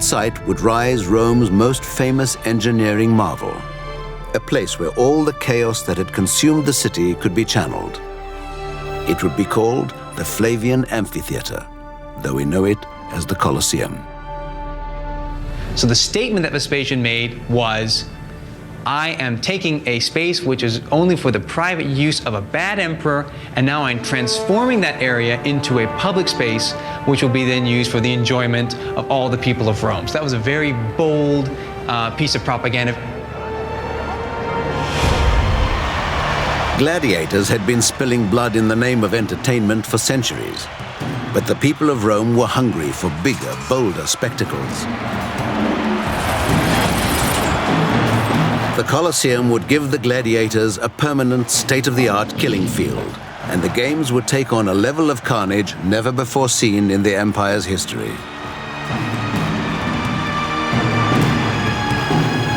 site would rise Rome's most famous engineering marvel, a place where all the chaos that had consumed the city could be channeled. It would be called the Flavian Amphitheater, though we know it as the Colosseum. So the statement that Vespasian made was, I am taking a space which is only for the private use of a bad emperor, and now I'm transforming that area into a public space which will be then used for the enjoyment of all the people of Rome. So that was a very bold piece of propaganda. Gladiators had been spilling blood in the name of entertainment for centuries, but the people of Rome were hungry for bigger, bolder spectacles. The Colosseum would give the gladiators a permanent, state-of-the-art killing field, and the games would take on a level of carnage never before seen in the empire's history.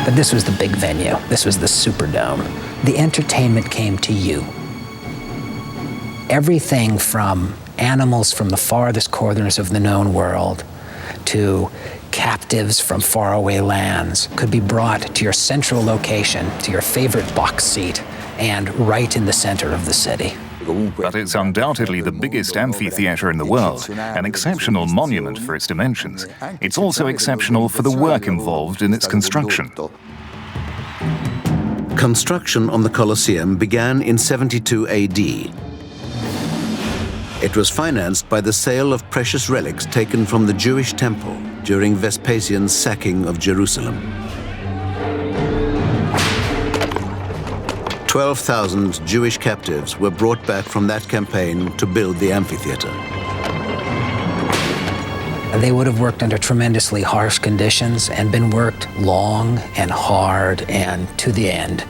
But this was the big venue. This was the Superdome. The entertainment came to you. Everything from animals from the farthest corners of the known world to captives from faraway lands could be brought to your central location, to your favorite box seat, and right in the center of the city. But it's undoubtedly the biggest amphitheater in the world, an exceptional monument for its dimensions. It's also exceptional for the work involved in its construction. Construction on the Colosseum began in 72 AD. It was financed by the sale of precious relics taken from the Jewish temple during Vespasian's sacking of Jerusalem. 12,000 Jewish captives were brought back from that campaign to build the amphitheater. They would have worked under tremendously harsh conditions and been worked long and hard and to the end.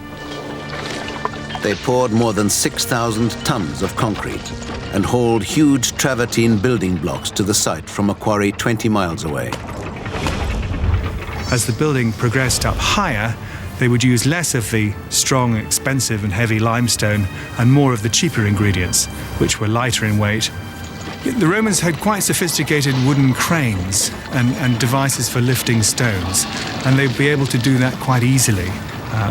They poured more than 6,000 tons of concrete and hauled huge travertine building blocks to the site from a quarry 20 miles away. As the building progressed up higher, they would use less of the strong, expensive and heavy limestone and more of the cheaper ingredients, which were lighter in weight. The Romans had quite sophisticated wooden cranes and devices for lifting stones, and they'd be able to do that quite easily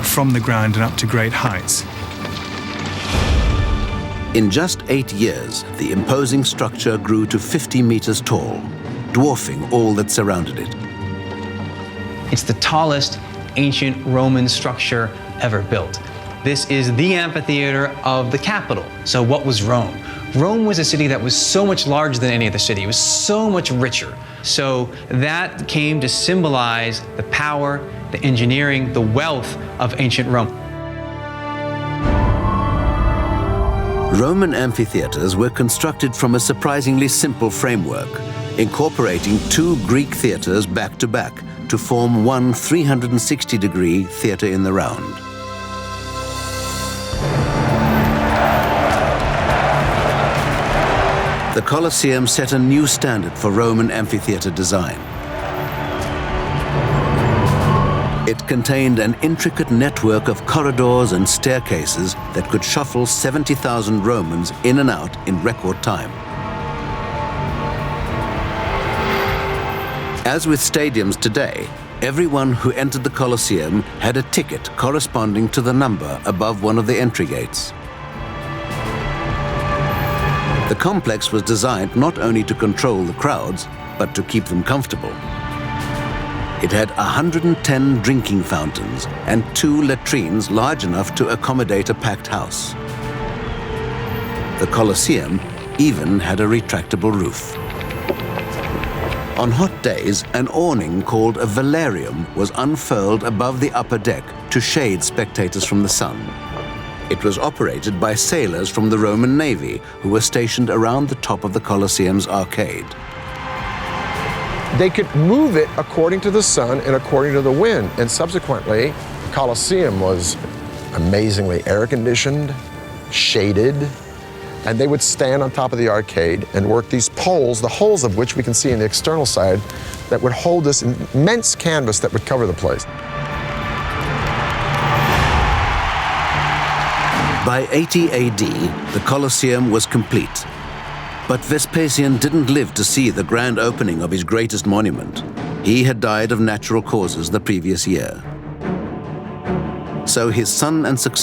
from the ground and up to great heights. In just 8 years, the imposing structure grew to 50 meters tall, dwarfing all that surrounded it. It's the tallest ancient Roman structure ever built. This is the amphitheater of the capital. So what was Rome? Rome was a city that was so much larger than any other city. It was so much richer. So that came to symbolize the power, the engineering, the wealth of ancient Rome. Roman amphitheaters were constructed from a surprisingly simple framework, incorporating 2 Greek theaters back to back to form one 360-degree theater in the round. The Colosseum set a new standard for Roman amphitheater design. It contained an intricate network of corridors and staircases that could shuffle 70,000 Romans in and out in record time. As with stadiums today, everyone who entered the Colosseum had a ticket corresponding to the number above one of the entry gates. The complex was designed not only to control the crowds, but to keep them comfortable. It had 110 drinking fountains and 2 latrines large enough to accommodate a packed house. The Colosseum even had a retractable roof. On hot days, an awning called a velarium was unfurled above the upper deck to shade spectators from the sun. It was operated by sailors from the Roman Navy who were stationed around the top of the Colosseum's arcade. They could move it according to the sun and according to the wind, and subsequently, the Colosseum was amazingly air-conditioned, shaded, and they would stand on top of the arcade and work these poles, the holes of which we can see in the external side, that would hold this immense canvas that would cover the place. By 80 AD, the Colosseum was complete. But Vespasian didn't live to see the grand opening of his greatest monument. He had died of natural causes the previous year. So his son and successor